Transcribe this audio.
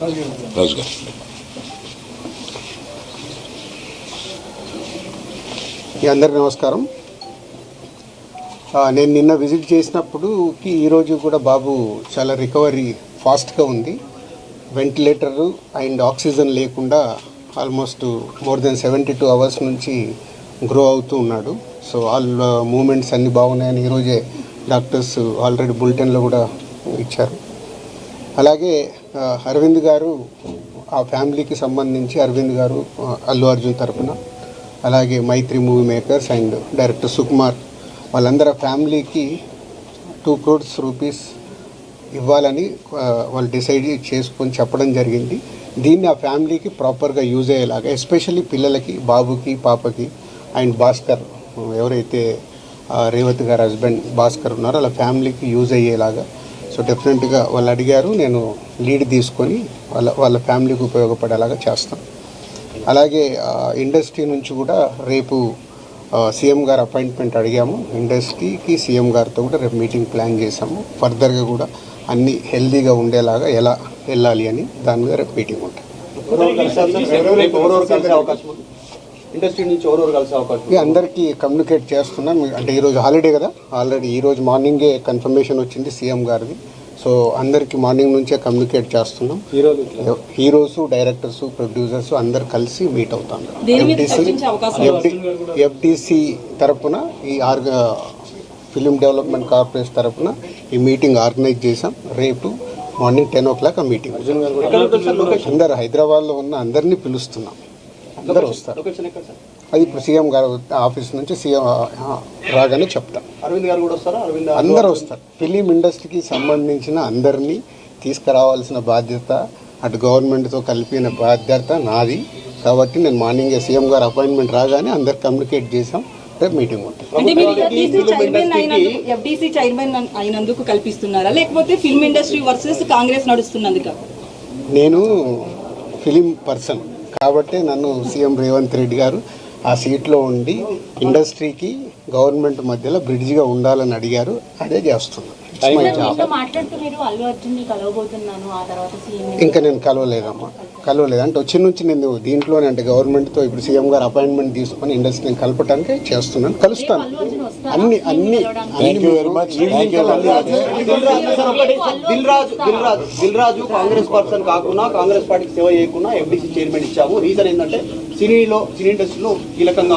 రాజు గారు. అందరికీ నమస్కారం. నేను నిన్న విజిట్ చేసినప్పుడు ఈరోజు కూడా బాబు చాలా రికవరీ ఫాస్ట్గా ఉంది. వెంటిలేటరు అండ్ ఆక్సిజన్ లేకుండా ఆల్మోస్ట్ మోర్ దెన్ 72 అవర్స్ నుంచి గ్రో అవుతూ ఉన్నాడు. సో ఆల్ మూమెంట్స్ అన్నీ బాగున్నాయని ఈరోజే డాక్టర్స్ ఆల్రెడీ బులెటిన్లో కూడా ఇచ్చారు. అలాగే అరవింద్ గారు ఆ ఫ్యామిలీకి సంబంధించి అరవింద్ గారు అల్లు అర్జున్ తరఫున, అలాగే Mythri movie makers and director Sukumar వాళ్ళందరూ ఫ్యామిలీకి 2 crores రూపీస్ ఇవ్వాలని వాళ్ళు డిసైడ్ చేసుకొని చెప్పడం జరిగింది. దీన్ని ఆ ఫ్యామిలీకి ప్రాపర్గా యూజ్ అయ్యేలాగా, ఎస్పెషల్లీ పిల్లలకి, బాబుకి, పాపకి అండ్ భాస్కర్ ఎవరైతే రేవతి గారు హస్బెండ్ భాస్కర్ ఉన్నారో వాళ్ళ ఫ్యామిలీకి యూజ్ అయ్యేలాగా. సో డెఫినెట్గా వాళ్ళు అడిగారు, నేను లీడ్ తీసుకొని వాళ్ళ ఫ్యామిలీకి ఉపయోగపడేలాగా చేస్తాను. అలాగే ఇండస్ట్రీ నుంచి కూడా రేపు సీఎం గారు అపాయింట్మెంట్ అడిగాము. ఇండస్ట్రీకి సీఎం గారితో కూడా రేపు మీటింగ్ ప్లాన్ చేసాము. ఫర్దర్గా కూడా అన్నీ హెల్దీగా ఉండేలాగా ఎలా వెళ్ళాలి అని దాని మీద రేపు మీటింగ్ ఉంటుంది. ఇండస్ట్రీ నుంచి ఎవరెవరు కలిసే అవకాశం? అందరికీ కమ్యూనికేట్ చేస్తున్నాం. అంటే ఈరోజు హాలిడే కదా, ఆల్రెడీ ఈరోజు మార్నింగే కన్ఫర్మేషన్ వచ్చింది సీఎం గారిది. సో అందరికీ మార్నింగ్ నుంచే కమ్యూనికేట్ చేస్తున్నాం. హీరోస్, డైరెక్టర్స్, ప్రొడ్యూసర్స్ అందరు కలిసి మీట్ అవుతాం. ఎఫ్డిసి తరఫున ఈ ఫిలిం డెవలప్మెంట్ కార్పొరేషన్ తరఫున ఈ మీటింగ్ ఆర్గనైజ్ చేసాం. రేపు మార్నింగ్ 10 o'clock ఆ మీటింగ్. అందరు హైదరాబాద్లో ఉన్న అందరినీ పిలుస్తున్నాం, అందరూ వస్తారు. అది ఇప్పుడు సీఎం గారు ఆఫీస్ నుంచి సీఎం రాగానే చెప్తాం. అరవింద్ గారు కూడా వస్తారా? అందరూ వస్తారు. ఫిలిం ఇండస్ట్రీకి సంబంధించిన అందరినీ తీసుకురావాల్సిన బాధ్యత అటు గవర్నమెంట్తో కలిపిన బాధ్యత నాది. కాబట్టి నేను మార్నింగే సీఎం గారు అపాయింట్మెంట్ రాగానే అందరు కమ్యూనికేట్ చేసాం. రేపు మీటింగ్ ఉంటుంది. ఎఫ్డీసీ చైర్మన్ అయినందుకు కల్పిస్తున్నారా, లేకపోతే ఫిల్మ్ ఇండస్ట్రీ వర్సెస్ కాంగ్రెస్ నడుస్తున్నందుకు? నేను ఫిలిం పర్సన్ కాబట్టి నన్ను సీఎం రేవంత్ రెడ్డి గారు ఆ సీట్లో ఉండి ఇండస్ట్రీకి గవర్నమెంట్ మధ్యలో బ్రిడ్జిగా ఉండాలని అడిగారు. అదే చేస్తున్నాను. ఇంకా నేను కలవలేదమ్మా, కలవలేదు. అంటే వచ్చి నుంచి నేను దీంట్లోనే అంటే గవర్నమెంట్తో ఇప్పుడు సీఎం గారు అపాయింట్మెంట్ తీసుకొని ఇండస్ట్రీని కలపడానికి చేస్తున్నాను. కలుస్తాను. అన్ని దిల్ రాజు కాంగ్రెస్ పర్సన్ కాకుండా, కాంగ్రెస్ పార్టీకి సేవ చేయకుండా ఎఫ్డీసీ చైర్మన్ ఇచ్చాము. రీజన్ ఏంటంటే సినీ ఇండస్ట్రీలో కీలకంగా